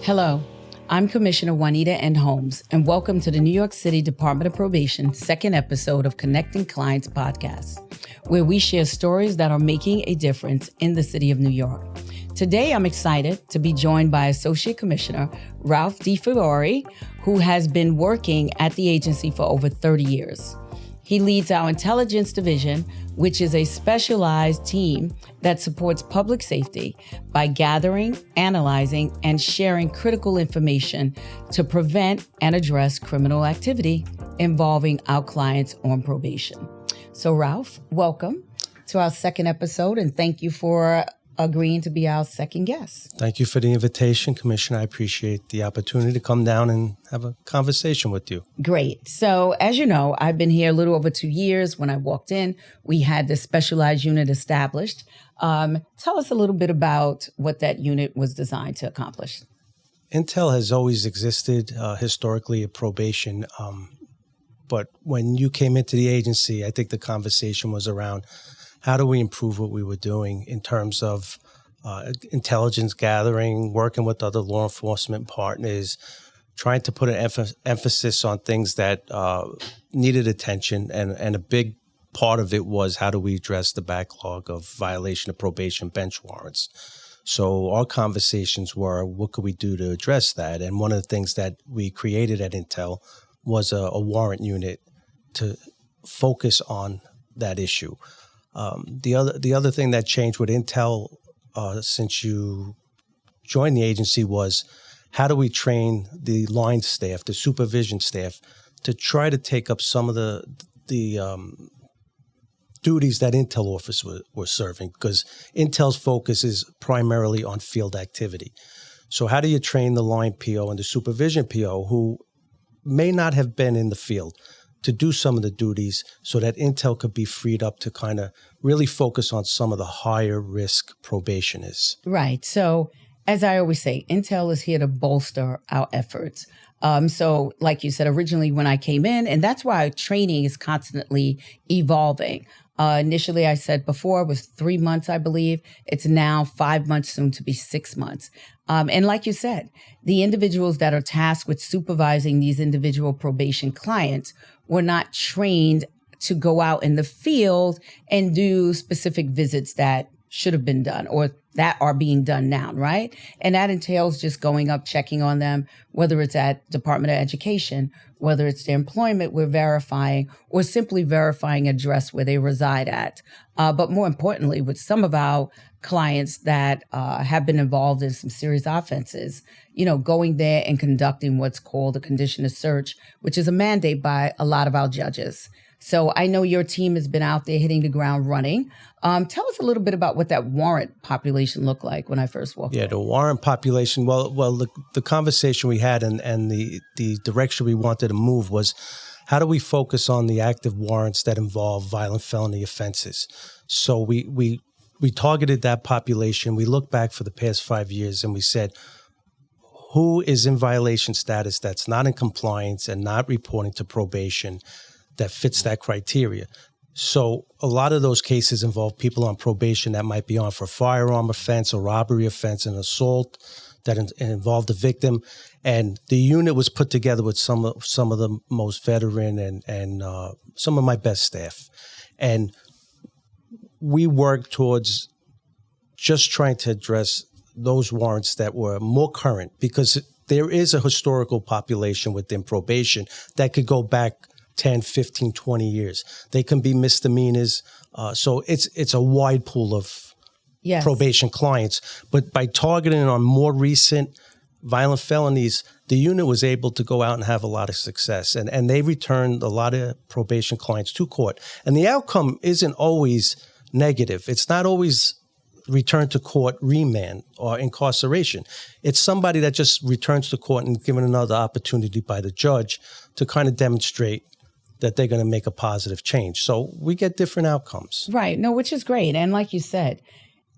Hello, I'm Commissioner Juanita N. Holmes, and welcome to the New York City Department of Probation second episode of Connecting Clients podcast, where we share stories that are making a difference in the city of New York. Today, I'm excited to be joined by Associate Commissioner Ralph Difiore, who has been working at the agency for over 30 years. He leads our intelligence division, which is a specialized team that supports public safety by gathering, analyzing, and sharing critical information to prevent and address criminal activity involving our clients on probation. So, Ralph, welcome to our second episode, and thank you for agreeing to be our second guest. Thank you for the invitation, Commissioner. I appreciate the opportunity to come down and have a conversation with you. Great. So, as you know, I've been here a little over 2 years. When I walked in, we had this specialized unit established. Tell us a little bit about what that unit was designed to accomplish. Intel has always existed historically at probation. But when you came into the agency, I think the conversation was around how do we improve what we were doing in terms of intelligence gathering, working with other law enforcement partners, trying to put an emphasis on things that needed attention. And a big part of it was how do we address the backlog of violation of probation bench warrants. So our conversations were, what could we do to address that? And one of the things that we created at Intel was a warrant unit to focus on that issue. The other thing that changed with Intel since you joined the agency was how do we train the line staff, the supervision staff, to try to take up some of the duties that Intel office were serving, because Intel's focus is primarily on field activity. So how do you train the line PO and the supervision PO who may not have been in the field to do some of the duties so that Intel could be freed up to kind of really focus on some of the higher risk probationers? Right. So as I always say, Intel is here to bolster our efforts. So like you said, originally when I came in, and that's why training is constantly evolving. Initially, I said before it was 3 months, I believe. It's now 5 months, soon to be 6 months. And like you said, the individuals that are tasked with supervising these individual probation clients were not trained to go out in the field and do specific visits that should have been done or that are being done now, right? And that entails just going up, checking on them, whether it's at Department of Education, whether it's their employment we're verifying, or simply verifying address where they reside at. But more importantly, with some of our clients that have been involved in some serious offenses, going there and conducting what's called a condition of search, which is a mandate by a lot of our judges. So I know your team has been out there hitting the ground running. Tell us a little bit about what that warrant population looked like when I first walked in. Yeah, the warrant population, well, the conversation we had and the direction we wanted to move was how do we focus on the active warrants that involve violent felony offenses? So we targeted that population. We looked back for the past 5 years and we said, who is in violation status that's not in compliance and not reporting to probation that fits that criteria? So a lot of those cases involve people on probation that might be on for a firearm offense, a robbery offense, an assault that involved a victim. And the unit was put together with some of the most veteran and some of my best staff. And we worked towards just trying to address those warrants that were more current, because there is a historical population within probation that could go back 10, 15, 20 years. They can be misdemeanors. So it's a wide pool of probation clients. But by targeting on more recent violent felonies, the unit was able to go out and have a lot of success. And they returned a lot of probation clients to court. And the outcome isn't always negative. It's not always return to court, remand, or incarceration. It's somebody that just returns to court and given another opportunity by the judge to kind of demonstrate that they're going to make a positive change. So we get different outcomes. Right. No, which is great. And like you said,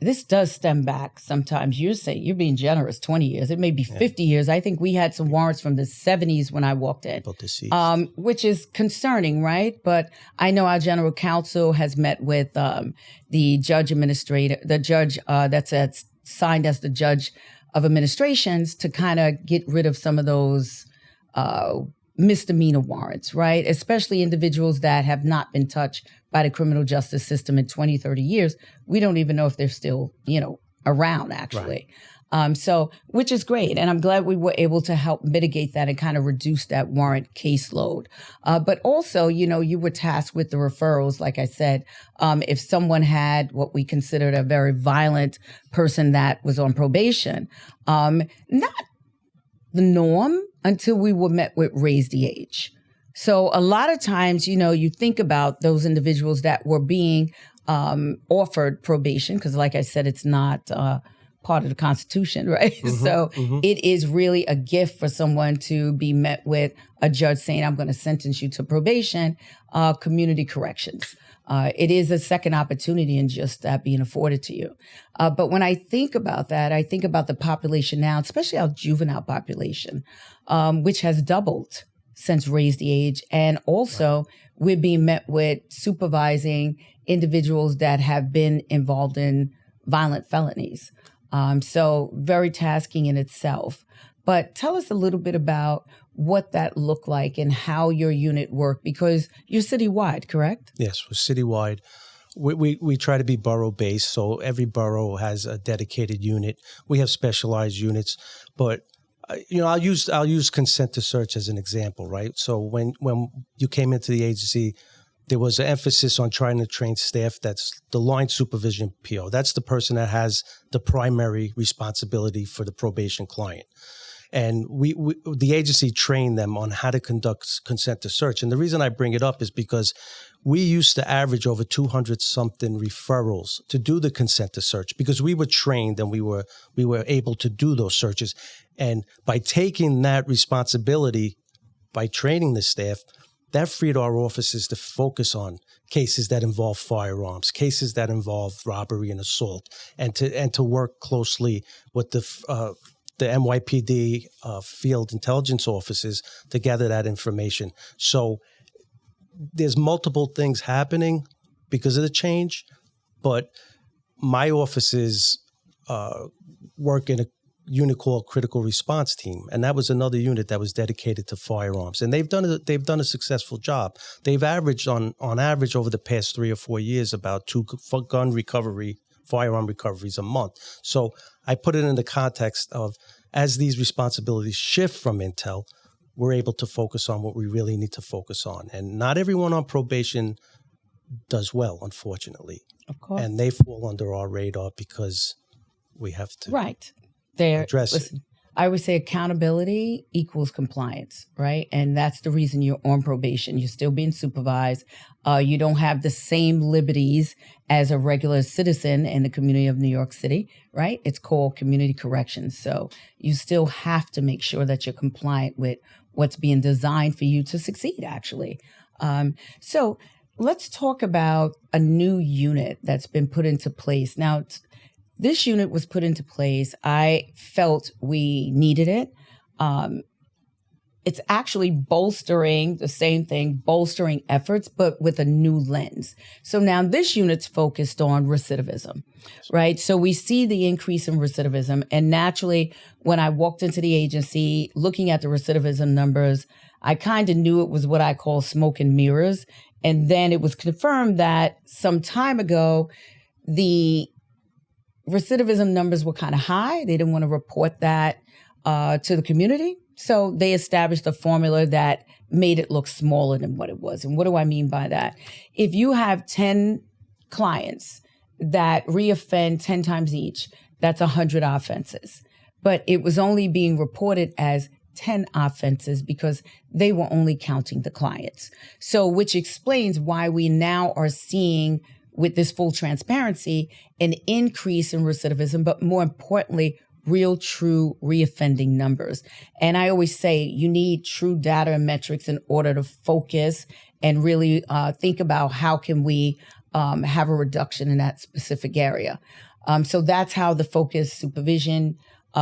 this does stem back sometimes. You say you're being generous, 20 years. It may be 50 years. I think we had some warrants from the 70s when I walked in, which is concerning, right? But I know our general counsel has met with the judge administrator, the judge that's signed as the judge of administrations to kind of get rid of some of those misdemeanor warrants, right? Especially individuals that have not been touched by the criminal justice system in 20, 30 years. We don't even know if they're still, around actually. Right. Which is great. And I'm glad we were able to help mitigate that and kind of reduce that warrant caseload. But also, you were tasked with the referrals. Like I said, if someone had what we considered a very violent person that was on probation, not the norm until we were met with raise the age. So a lot of times, you think about those individuals that were being offered probation, because like I said, it's not part of the Constitution, right? It is really a gift for someone to be met with a judge saying, I'm going to sentence you to probation, community corrections. It is a second opportunity in just that being afforded to you. But when I think about that, I think about the population now, especially our juvenile population, which has doubled since raise the age. And also we're being met with supervising individuals that have been involved in violent felonies. So very tasking in itself. But tell us a little bit about what that looked like and how your unit worked, because you're citywide, correct? Yes, we're citywide. We try to be borough-based, so every borough has a dedicated unit. We have specialized units, but I'll use consent to search as an example, right? So when you came into the agency, there was an emphasis on trying to train staff that's the line supervision PO. That's the person that has the primary responsibility for the probation client. And the agency trained them on how to conduct consent to search. And the reason I bring it up is because we used to average over 200-something referrals to do the consent to search because we were trained and we were able to do those searches. And by taking that responsibility, by training the staff, that freed our offices to focus on cases that involve firearms, cases that involve robbery and assault, and to work closely with the NYPD field intelligence offices to gather that information. So there's multiple things happening because of the change, but my offices work in a unit called Critical Response Team, and that was another unit that was dedicated to firearms, and they've done a successful job. They've averaged on average over the past 3 or 4 years about 2 firearm recoveries a month. So I put it in the context of, as these responsibilities shift from Intel, we're able to focus on what we really need to focus on. And not everyone on probation does well, unfortunately. Of course. And they fall under our radar because we have to address it. I would say accountability equals compliance, right? And that's the reason you're on probation. You're still being supervised. You don't have the same liberties as a regular citizen in the community of New York City, right? It's called community corrections. So you still have to make sure that you're compliant with what's being designed for you to succeed, actually. So let's talk about a new unit that's been put into place. Now, this unit was put into place. I felt we needed it. It's actually bolstering the same thing, bolstering efforts, but with a new lens. So now this unit's focused on recidivism, right? So we see the increase in recidivism. And naturally, when I walked into the agency, looking at the recidivism numbers, I kind of knew it was what I call smoke and mirrors. And then it was confirmed that some time ago, the recidivism numbers were kind of high. They didn't want to report that to the community. So they established a formula that made it look smaller than what it was. And what do I mean by that? If you have 10 clients that reoffend 10 times each, that's 100 offenses. But it was only being reported as 10 offenses because they were only counting the clients. So which explains why we now are seeing, with this full transparency, an increase in recidivism, but more importantly, real, true reoffending numbers. And I always say you need true data and metrics in order to focus and really think about how can we have a reduction in that specific area. So that's how the focus supervision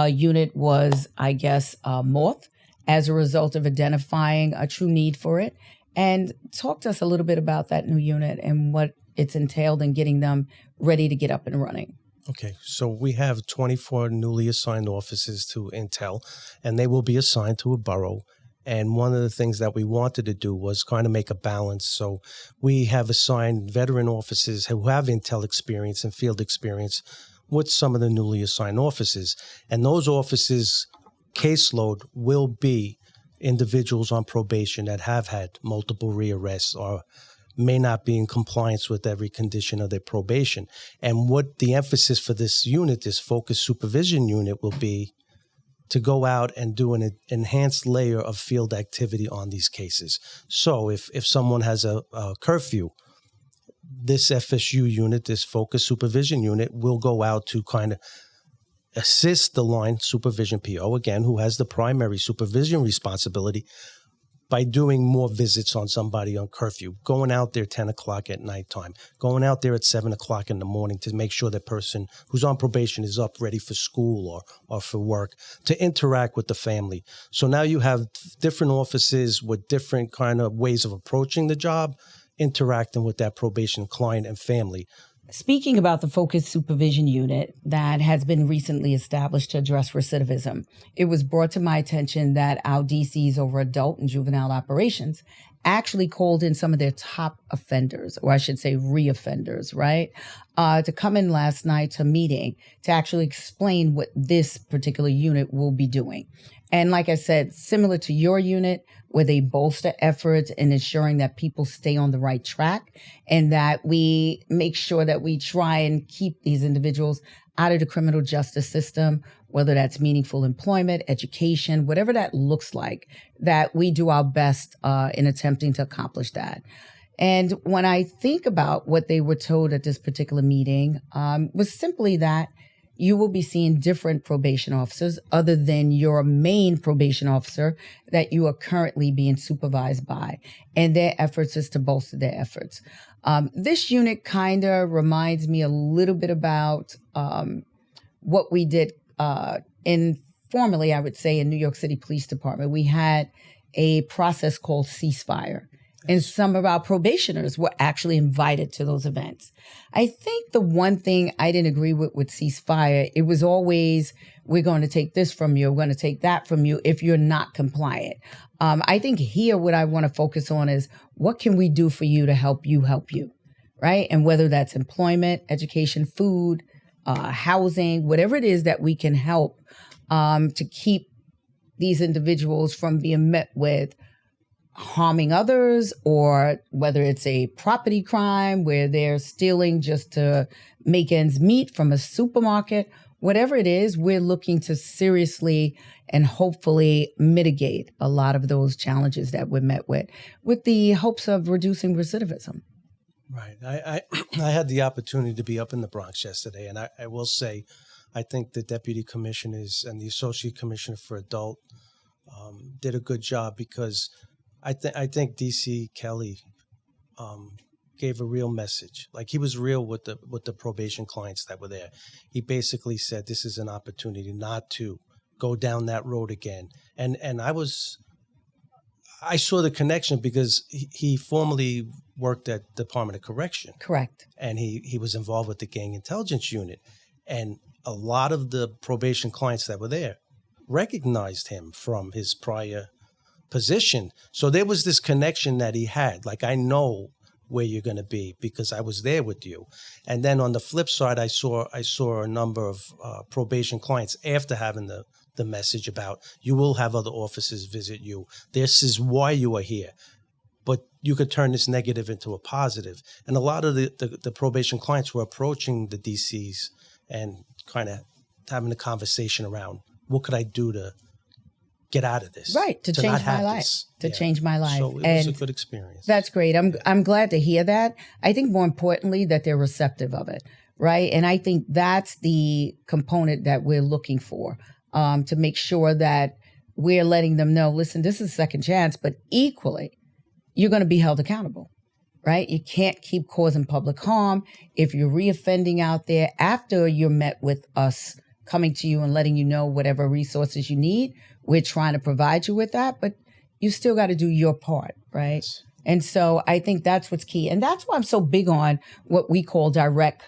unit was, I guess, morphed as a result of identifying a true need for it. And talk to us a little bit about that new unit and what it's entailed in getting them ready to get up and running. Okay, so we have 24 newly assigned officers to Intel, and they will be assigned to a borough. And one of the things that we wanted to do was kind of make a balance. So we have assigned veteran officers who have Intel experience and field experience with some of the newly assigned officers. And those officers' caseload will be individuals on probation that have had multiple rearrests or may not be in compliance with every condition of their probation. And what the emphasis for this unit, this focused supervision unit, will be to go out and do an enhanced layer of field activity on these cases. So if someone has a curfew, this FSU unit, this focused supervision unit, will go out to kind of assist the line supervision PO, again, who has the primary supervision responsibility, by doing more visits on somebody on curfew, going out there 10 o'clock at nighttime, going out there at 7 o'clock in the morning to make sure the person who's on probation is up ready for school or for work, to interact with the family. So now you have different offices with different kind of ways of approaching the job, interacting with that probation client and family. Speaking about the focused supervision unit that has been recently established to address recidivism, it was brought to my attention that our DCs over adult and juvenile operations actually called in some of their top offenders, or I should say reoffenders, right, to come in last night to a meeting to actually explain what this particular unit will be doing. And like I said, similar to your unit, where they bolster efforts in ensuring that people stay on the right track and that we make sure that we try and keep these individuals out of the criminal justice system, whether that's meaningful employment, education, whatever that looks like, that we do our best in attempting to accomplish that. And when I think about what they were told at this particular meeting, was simply that you will be seeing different probation officers other than your main probation officer that you are currently being supervised by. And their efforts is to bolster their efforts. This unit kind of reminds me a little bit about what we did informally, I would say, in New York City Police Department. We had a process called ceasefire. And some of our probationers were actually invited to those events. I think the one thing I didn't agree with ceasefire, it was always, we're going to take this from you, we're going to take that from you if you're not compliant. I think here what I want to focus on is what can we do for you to help you, right? And whether that's employment, education, food, housing, whatever it is that we can help to keep these individuals from being met with harming others, or whether it's a property crime where they're stealing just to make ends meet from a supermarket, whatever it is, we're looking to seriously and hopefully mitigate a lot of those challenges that we're met with the hopes of reducing recidivism. Right. I had the opportunity to be up in the Bronx yesterday, and I will say, I think the deputy commissioners and the associate commissioner for adult did a good job, because I think DC Kelly gave a real message. Like, he was real with the probation clients that were there. He basically said this is an opportunity not to go down that road again. And I saw the connection because he formerly worked at Department of Correction. Correct. And he was involved with the gang intelligence unit. And a lot of the probation clients that were there recognized him from his prior position. So there was this connection that he had. Like, I know where you're going to be because I was there with you. And then on the flip side, I saw a number of probation clients after having the message about, you will have other officers visit you. This is why you are here. But you could turn this negative into a positive. And a lot of the probation clients were approaching the DCs and kind of having a conversation around, what could I do to get out of this? Right, to change my life. Change my life. So it was a good experience. That's great. I'm glad to hear that. I think more importantly that they're receptive of it, right? And I think that's the component that we're looking for, to make sure that we're letting them know, listen, this is a second chance, but equally, you're going to be held accountable, right? You can't keep causing public harm. If you're reoffending out there after you're met with us coming to you and letting you know whatever resources you need, we're trying to provide you with that, but you still got to do your part, right? Yes. And so I think that's what's key. And that's why I'm so big on what we call direct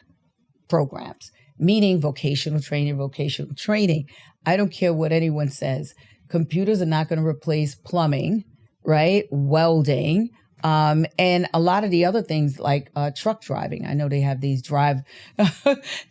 programs. meaning vocational training, vocational training. I don't care what anyone says. Computers are not going to replace plumbing, right? Welding, and a lot of the other things like truck driving. I know they have these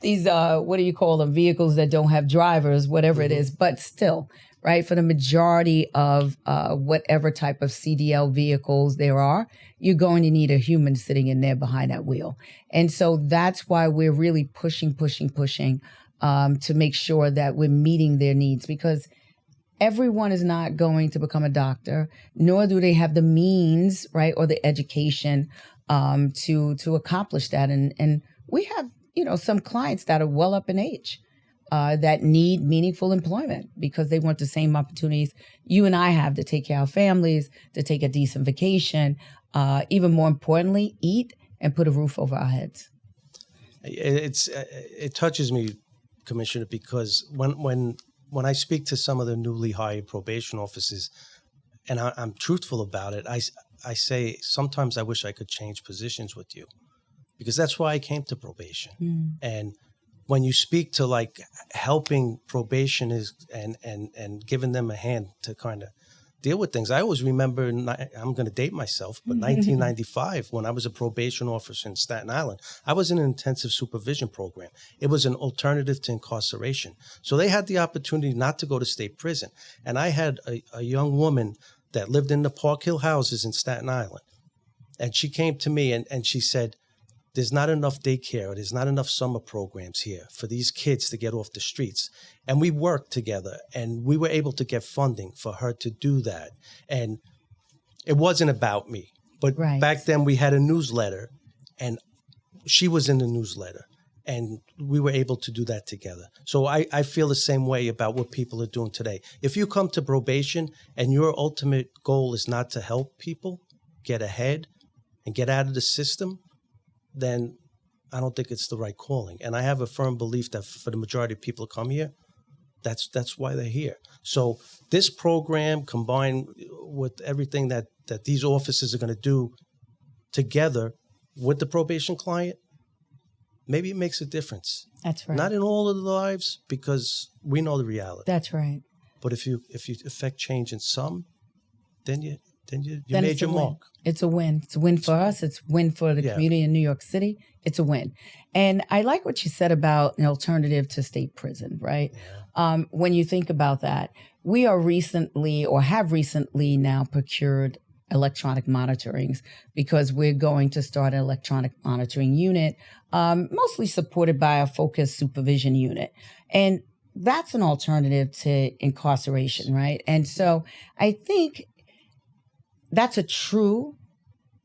these, what do you call them? Vehicles that don't have drivers, whatever it is, but still, right? For the majority of whatever type of CDL vehicles there are, you're going to need a human sitting in there behind that wheel. And so that's why we're really pushing to make sure that we're meeting their needs, because everyone is not going to become a doctor, nor do they have the means, right, or the education to accomplish that. And we have, some clients that are well up in age that need meaningful employment because they want the same opportunities you and I have to take care of our families, to take a decent vacation, even more importantly, eat and put a roof over our heads. It touches me, Commissioner, because when I speak to some of the newly hired probation officers, and I'm truthful about it, I say, sometimes I wish I could change positions with you, because that's why I came to probation. And when you speak to like helping probation and giving them a hand to kind of deal with things, I always remember, I'm going to date myself, but 1995, when I was a probation officer in Staten Island, I was in an intensive supervision program. It was an alternative to incarceration. So they had the opportunity not to go to state prison. And I had a young woman that lived in the Park Hill houses in Staten Island. And she came to me and she said, there's not enough daycare, or there's not enough summer programs here for these kids to get off the streets. And we worked together, and we were able to get funding for her to do that. And it wasn't about me. But back then we had a newsletter, and she was in the newsletter, and we were able to do that together. So I feel the same way about what people are doing today. If you come to probation and your ultimate goal is not to help people get ahead and get out of the system, then I don't think it's the right calling. And I have a firm belief that for the majority of people who come here, that's why they're here. So this program, combined with everything that these officers are going to do together with the probation client, maybe it makes a difference. That's right. Not in all of the lives, because we know the reality. That's right. But if you affect change in some, then you made your mark. It's a win. It's a win for us. It's a win for the community in New York City. It's a win. And I like what you said about an alternative to state prison, right? Yeah. When you think about that, we are recently, or have recently now, procured electronic monitorings, because we're going to start an electronic monitoring unit, mostly supported by a focused supervision unit. And that's an alternative to incarceration, right? And so I think that's a true,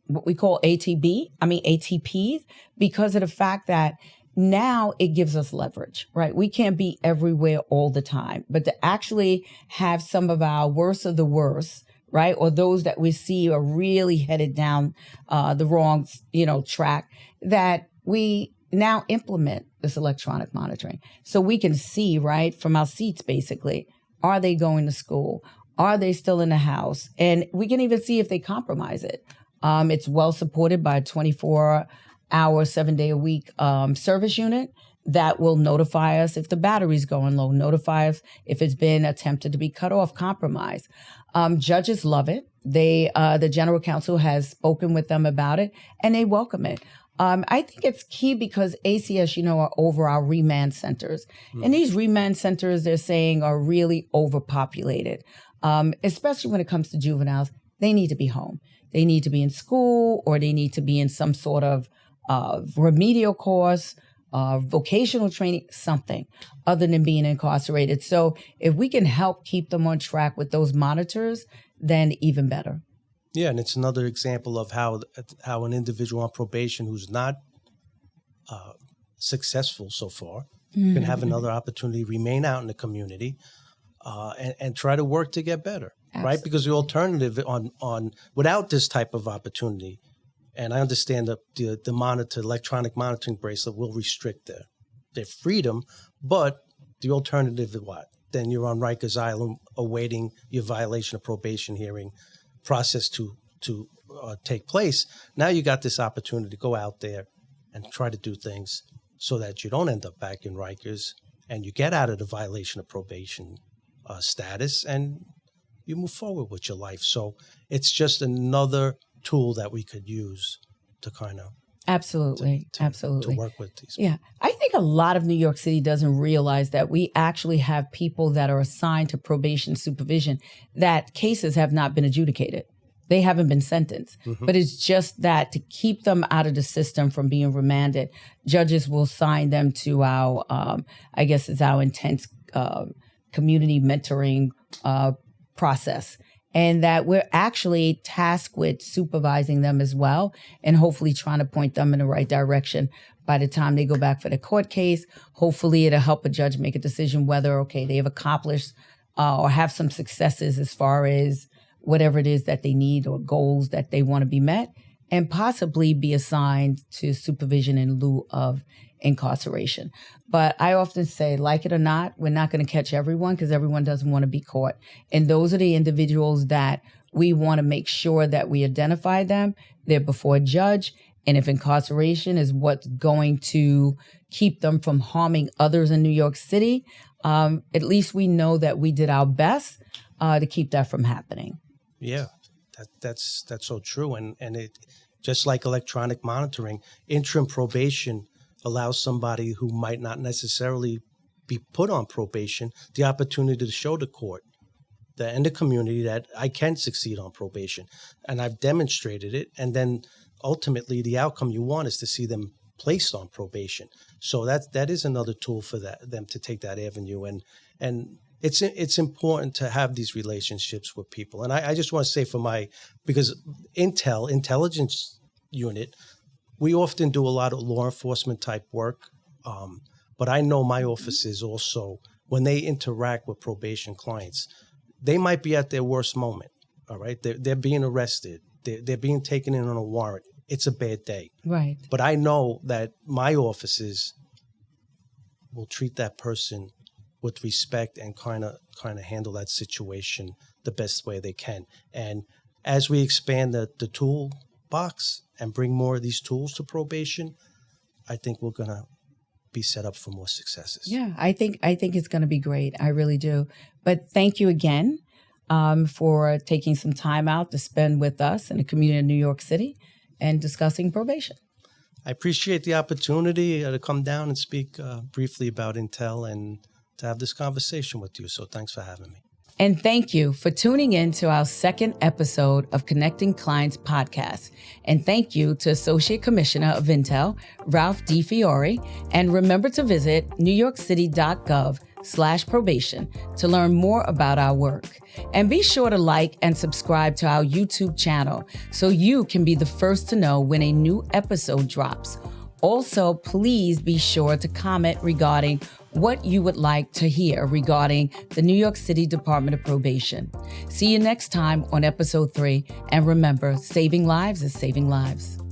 what we call ATPs, because of the fact that now it gives us leverage, right? We can't be everywhere all the time, but to actually have some of our worst of the worst, right? Or those that we see are really headed down the wrong, track, that we now implement this electronic monitoring. So we can see, right, from our seats, basically, are they going to school? Are they still in the house? And we can even see if they compromise it. It's well supported by a 24-hour, 7-day-a-week service unit that will notify us if the battery's going low, notify us if it's been attempted to be cut off, compromised. Judges love it. The general counsel has spoken with them about it, and they welcome it. I think it's key because ACS, are over our remand centers. And these remand centers, they're saying, are really overpopulated, especially when it comes to juveniles. They need to be home. They need to be in school, or they need to be in some sort of remedial course, vocational training, something other than being incarcerated. So if we can help keep them on track with those monitors, then even better. Yeah, and it's another example of how an individual on probation who's not successful so far can have another opportunity, remain out in the community, and try to work to get better. Absolutely. Right? Because the alternative on without this type of opportunity, and I understand that the electronic monitoring bracelet will restrict their freedom, but the alternative is what? Then you're on Rikers Island awaiting your violation of probation hearing process to take place. Now you got this opportunity to go out there and try to do things so that you don't end up back in Rikers and you get out of the violation of probation status and you move forward with your life. So it's just another tool that we could use to kind of Absolutely. to work with these people. Yeah. I think a lot of New York City doesn't realize that we actually have people that are assigned to probation supervision that cases have not been adjudicated. They haven't been sentenced, but it's just that to keep them out of the system from being remanded, judges will assign them to our, I guess it's our intense community mentoring process. And that we're actually tasked with supervising them as well and hopefully trying to point them in the right direction by the time they go back for the court case. Hopefully it'll help a judge make a decision whether, okay, they have accomplished or have some successes as far as whatever it is that they need or goals that they want to be met, and possibly be assigned to supervision in lieu of incarceration. But I often say, like it or not, we're not going to catch everyone because everyone doesn't want to be caught. And those are the individuals that we want to make sure that we identify them. They're before a judge. And if incarceration is what's going to keep them from harming others in New York City, at least we know that we did our best to keep that from happening. Yeah, that's so true. And it, just like electronic monitoring, interim probation allows somebody who might not necessarily be put on probation the opportunity to show the court and the community that I can succeed on probation. And I've demonstrated it. And then ultimately the outcome you want is to see them placed on probation. So that is another tool for them to take that avenue. And it's important to have these relationships with people. And I just want to say because intelligence unit, we often do a lot of law enforcement type work. But I know my offices also, when they interact with probation clients, they might be at their worst moment. All right. They're being arrested. They're being taken in on a warrant. It's a bad day. Right. But I know that my offices will treat that person with respect and kind of handle that situation the best way they can. And as we expand the toolbox and bring more of these tools to probation, I think we're going to be set up for more successes. Yeah, I think it's going to be great. I really do. But thank you again for taking some time out to spend with us in the community of New York City and discussing probation. I appreciate the opportunity to come down and speak briefly about Intel and to have this conversation with you. So thanks for having me. And thank you for tuning in to our second episode of Connecting Clients podcast. And thank you to Associate Commissioner of Intel, Ralph Difiore. And remember to visit newyorkcity.gov/probation to learn more about our work. And be sure to like and subscribe to our YouTube channel so you can be the first to know when a new episode drops. Also, please be sure to comment regarding what you would like to hear regarding the New York City Department of Probation. See you next time on episode 3. And remember, saving lives is saving lives.